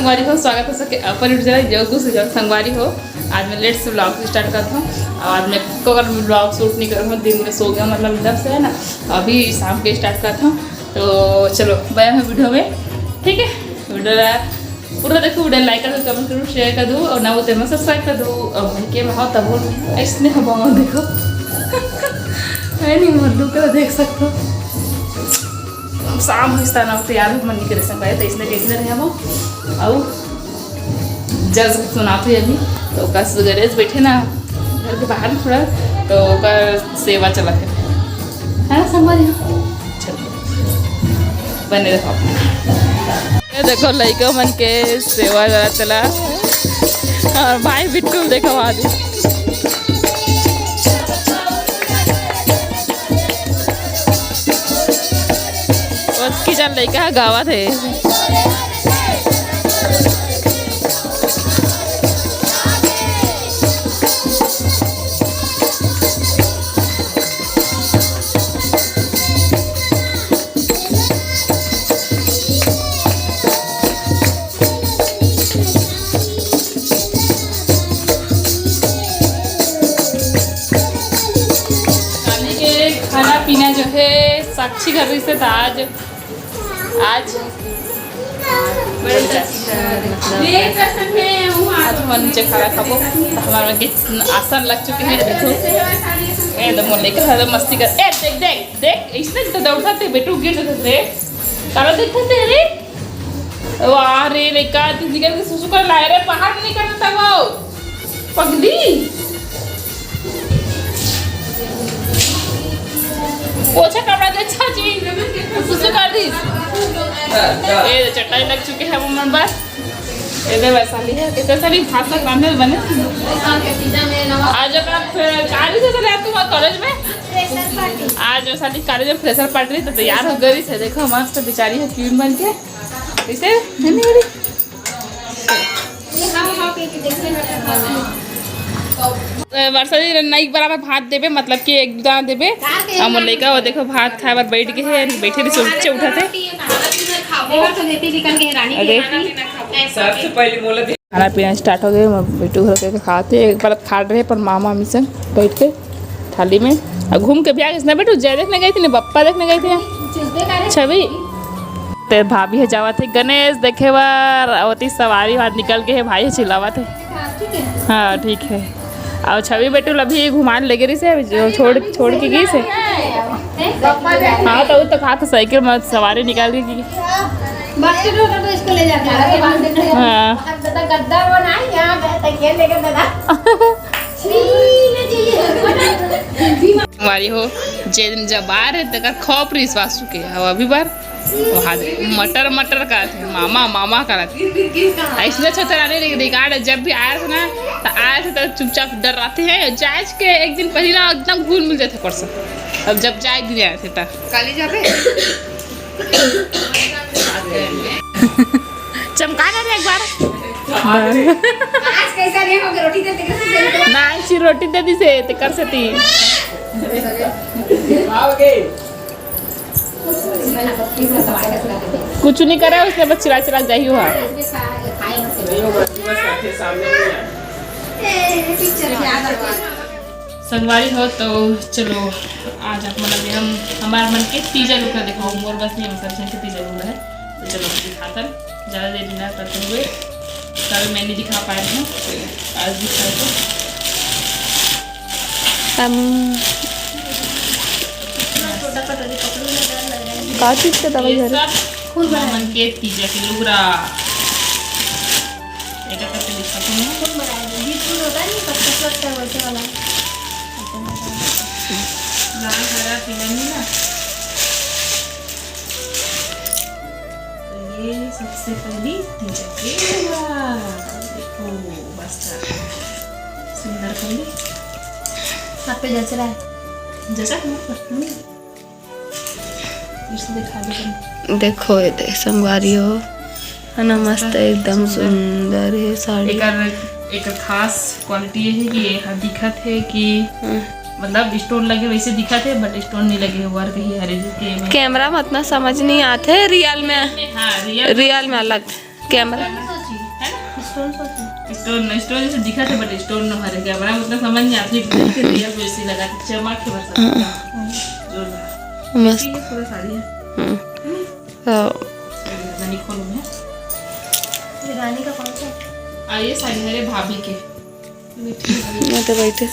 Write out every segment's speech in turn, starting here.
संगवारी हो, स्वागत है सबके अपन यूट्यूब से संगवारी हो। आज मैं लेट से ब्लॉग स्टार्ट करता हूँ। आज मैं को अगर ब्लॉग शूट नहीं कर रहा हूँ, दिन में सो गया मतलब इधर से है ना, अभी शाम के स्टार्ट करता हूँ। तो चलो बया मैं वीडियो में, ठीक है। वीडियो पूरा देखो, वीडियो लाइक कर दो, कमेंट करूँ, शेयर कर दूँ और ना वो तेरे में सब्सक्राइब कर दूँ। और भाई के मैं हो तब ऐसने हवा देखो है नहीं मर्दू कर देख सकते हो। शाम हिस्सा ना तैयार हो मन नहीं करे संग तो इसने कैसे रहे वो और जज सुनाते अभी तो का गैरेज बैठे ना घर के बाहर थोड़ा तो का सेवा चला है ना संगवारी। चलो बने रहो। ये देखो लड़का मन के सेवा जरा चला और भाई बिट्टू देखो आज की जान लड़का गावा थे। खाना पीना जो है साक्षी कर रही से आज मन नीचे खाना खाबो हमारे आसान लग चुके हैं। देखो एकदम लेकर सारा मस्ती कर देख देख देख इसने तो दौड़ते बेटू गिर जाते तारा देखते रे वाह रे लेका जिगर के सुसु कर लाए रे पहाड़ नहीं करता वो पगली पोछा कपड़ा दे अच्छा जी सुसु कर दी ये चटाई लग चुके हैं वो मन बस इधर वैशाली है कितने सारी भाषा कांदे बने। आज अपना कार्य से चले तुम कॉलेज में आज वैशाली कॉलेज में फ्रेशर पार्टी तो तैयार हो गई है। देखो मस्त बेचारी है क्यून बन के इसे वर्षा जी नई बराबर भात देवे मतलब कि एक दाना देवे हम लड़का वो देखो भात खाए बार बैठ गए हैं बैठे थे ऊँचे उठाते खाना पीना स्टार्ट हो गया। बेटू घर के खाते एक बार खा रहे पर मामा मिशन बैठ के थाली में और घूम के भी आ गए बेटू जय देखने गई थी ना बप्पा देखने गई थी छवि ते भाभी है जावा थे गणेश देखे बार अवती सवारी बाहर निकल के है भाई चिल्लावा थे। हाँ ठीक है और छवि बेटू अभी घुमान ले गई से छोड़ के गई से। हाँ तो खा तो साइकिल में सवारी निकाल के गई। हाँ हमारी हो जे दिन जब आ रहे तक खौफ विश्वास चुके अब अभी बार मटर मटर का थे मामा का ऐसे छोटे रिकॉर्ड जब भी आया था ना तो आए थे तो चुपचाप डर रहते हैं जायज के एक दिन पहले ना एकदम घुल मिल जाते परसों अब जब जाए दिन आए थे तब काली जाबे चमका दे एक बार आज कैसा नहीं होगा रोटी दे ना अच्छी रोटी दे दी से ते कर सकती कुछ नहीं करे उसने बस चिरा चिरा जाही हुआ संगवारी हो। तो चलो आज आप मतलब हम हमारे मन के तीजा लुक दिखाओ मोर बस नहीं मतलब जैसे तीजा लुक है तो चलो दिखाकर ज़्यादा देर डिनर करते हुए कल मैं नहीं दिखा पाया हूँ आज दिखाए तो का चीज का दवाई घर मन के तीजा की लुगरा एक करके दिखाती हूँ लाल हरा तिलंगी ना ये सबसे पहली तीजा की लुगरा देखो बस सुंदर पहली हाथ पे जच रहा है जैसा देखो ये देख संगवारी हो है ना मस्त एकदम सुंदर है साड़ी। एक खास क्वालिटी है कि ये दिखत है कि मतलब स्टोन लगे वैसे दिखा थे बट स्टोन नहीं लगे वर्क ही हरे के कैमरा में उतना समझ नहीं आते रियल में। हाँ रियल में अलग कैमरा स्टोन जैसे दिखा था बट स्टोन न हरे क्या बड़ा मतलब समझ नहीं आती देख के रियल वैसी लगा चमक के बरसा जोरदार मस्त ये पूरा साड़ी है तो रानी खोलूं मैं ये रानी का कौन सा ये साड़ी है भाभी के मैं तो बैठे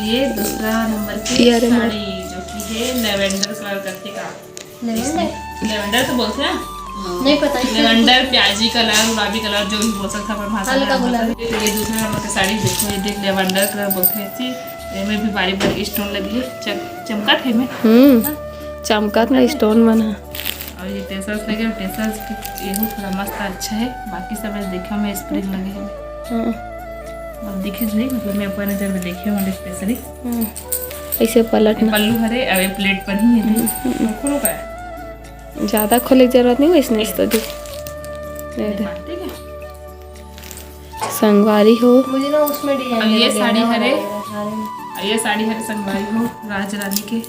ये दूसरा नंबर की ये अरे साड़ी जो कि है लेवेंडर कलर करके का लेवेंडर तो बोलते हैं नहीं पता लेवेंडर प्याजी कलर गुलाबी कलर जो भी बोल सकता है भाषा हल्का गुलाबी। ये दूसरा नंबर की साड़ी देखो ये देख लेवेंडर कलर बोलते हैं थी इसमें भी बारीक बारीक स्टोन लगी है चमका थे में चमकत में स्टोन बना और ये टेसल्स लगे टेसल्स ये थोड़ा मस्त अच्छा है बाकी सब देखो में स्प्रिंग लगे हैं अब दिखे नहीं मतलब मैं ऊपर नजर में देखी हूँ स्पेशली ऐसे पलटना पल्लू हरे अब प्लेट पर ही है खोलो का ज़्यादा खोले की जरूरत नहीं वैसे तो दी ठीक है संगवारी हो मुझे ना उसमें डिजाइन अब ये साड़ी हरे ये साड़ी हरे संगवारी हो राज रानी के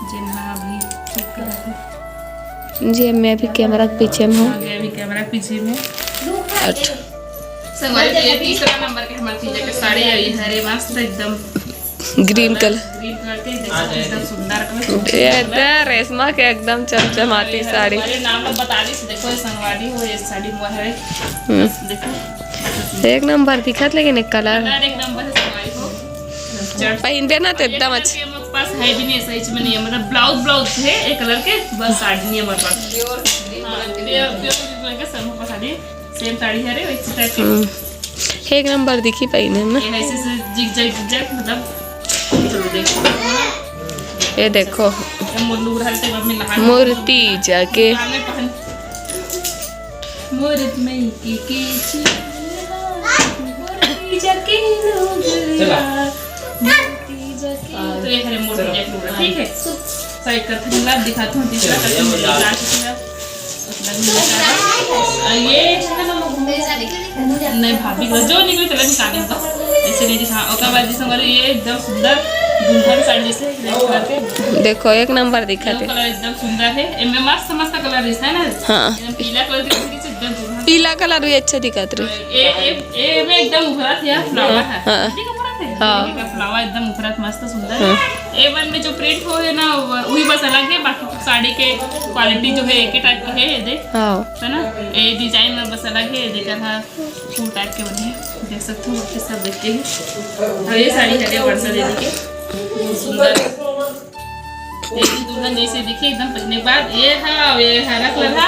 जिन्हा अभी ठीक कर रहे जी मैं भी कैमरा के पीछे में हूँ आगे अभी कैमरा पीछे में संगवारी के ये तीसरा नंबर के हमारी चीज के साड़ी है ये हरे मस्त एकदम ग्रीन कलर ग्रीन कलर के देखो एकदम सुंदर कलर ये रेशमा के एकदम चमचमाती साड़ी हमारे नाम लोग बता दी देखो ये संगवारी हो ये साड़ी हुआ है देखो एक नंबर दिखत लेकिन एक कलर कलर एक नंबर है संगवारी हो पहनते ना तो एकदम अच्छा के हमारे पास है भी नहीं सही में नहीं है मतलब ब्लाउज है एक कलर के बस साड़ी नहीं है हमारे पास प्योर कलर के सब पास साड़ी सेम साड़ी है रे वैसे टाइप की एक नंबर दिखी पहने ना ये ऐसे से जिग जैग मतलब चलो देखो ये देखो ये मुल्लू रहल ते में लहा मूर्ति जाके में पहन मूर्त में की मूर्ति जाके चला मूर्ति जाके तो ये हरे मूर्ति जाके ठीक है साइड करते हैं लाभ दिखाता हूँ तीसरा करते हैं ये नहीं भाभी का जो निकले चला निकाले तो ऐसे नहीं दिखा और बाद जिसमें ये एकदम सुंदर दुल्हन साड़ी जैसे रेड कलर के देखो एक नंबर दिखा थे कलर एकदम सुंदर है इनमें मस्त मस्त कलर है ना हाँ एकदम पीला कलर के एकदम दुल्हन पीला कलर भी अच्छा दिखत रहे ए में एकदम उभरत है फ्लावर है हाँ। ठीक है उभरत है हाँ। फ्लावर एकदम उभरत मस्त सुंदर है ए वन में जो प्रिंट हो है ना वही बस अलग है बाकी साड़ी के क्वालिटी जो है एक ही टाइप की है ये देख हाँ है ना ये डिजाइन में बस अलग है देखा था फूल टाइप के बने हैं देख सकते हो बाकी सब देख के और ये साड़ी है वर्षा दीदी के सुंदर दुल्हन जैसे दिखे एकदम पहनने के बाद ये हरा कलर है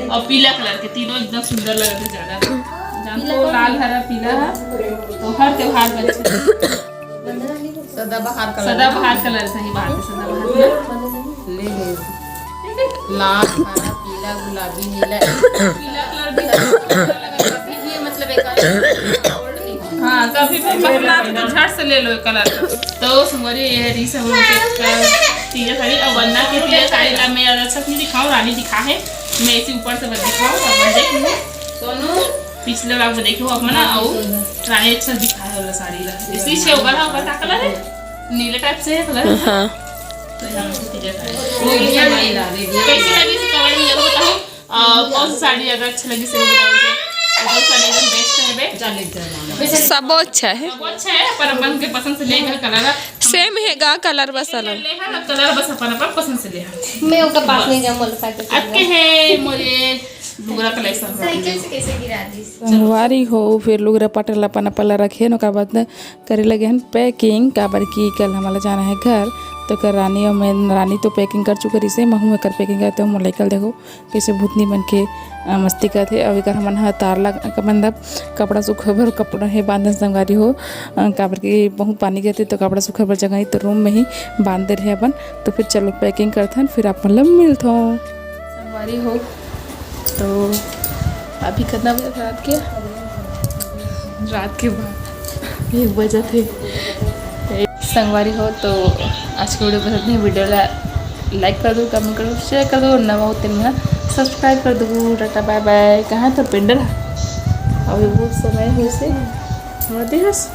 और पीला कलर के तीनों एकदम सुंदर लग रहे ज्यादा जानते हो लाल हरा पीला है तो हर त्योहार पर सदाबहार कलर सही बात है सदाबहार लाल हरा पीला गुलाबी नीला पीला कलर भी ये मतलब एक हाँ कभी भी पहनना तो झट से ले लो ये कलर तो सुमरी ये री सब तीजा साड़ी और वरना की तीजा साड़ी ला मैं ज्यादा सब नहीं दिखाऊं रानी दिखा है मैं इसी ऊपर से बस दिखाऊं और देख लो दोनों पिछले बार में देखो अपना और रानी अच्छा दिखा है वाला साड़ी ला इसी से ऊपर का कलर है नीले टाइप से है कलर हाँ तो यहाँ से तीजा साड़ी कैसी लगी इसे कमेंट में जरूर बताओ कौन सी साड़ी अगर अच्छी लगी से बताओ साड़ी एकदम बेस्ट है बे सब अच्छा है वो अच्छा है पर अपन के पसंद से लेगा कलर सेम है गा कलर बस अलग लेगा कलर बस अपन पसंद से लेगा मैं उसका पास नहीं जाऊँ बोल सकते आपके है मुझे लुगरा कलेक्शन साइकिल से कैसे गिरा दी संगवारी हो फिर लुगरा पटल अपन पल्ला रखे न बाद करे लगे हैं पैकिंग काबर की कल हमारा जाना है घर तो कर रानी और मैं रानी तो पैकिंग कर चुके इसे महू में कर पैकिंग करते हो मोलाइकल देखो कैसे भूतनी बन के मस्ती करते अभी कर हमन तारला मतलब कपड़ा सूखे भर कपड़ा है बांधन संगवारी हो काबर की बहुत पानी गिरते तो कपड़ा सूखे भर जगह ही तो रूम में ही बांध रहे अपन तो फिर चलो पैकिंग करते हैं फिर आप मतलब मिलते हो संगवारी हो तो अभी कितना बजे रात के बाद 1 बजे थे संगवारी हो तो आज की वीडियो पसंद है वीडियो लाइक कर दो कमेंट कर दो शेयर कर दो नवा होते हैं सब्सक्राइब कर दो टाटा बाय बाय कहाँ था पेंडल अभी वो समय हो से हमारा दिवस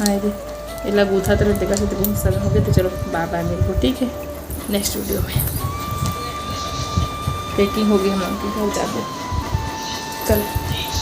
हाँ ये लग उठा तो देखा से तो बहुत समय हो गया तो चलो बाय बाय मेरे को ठीक है नेक्स्ट वीडियो में पैकिंग होगी हम उनकी घर जाते कल।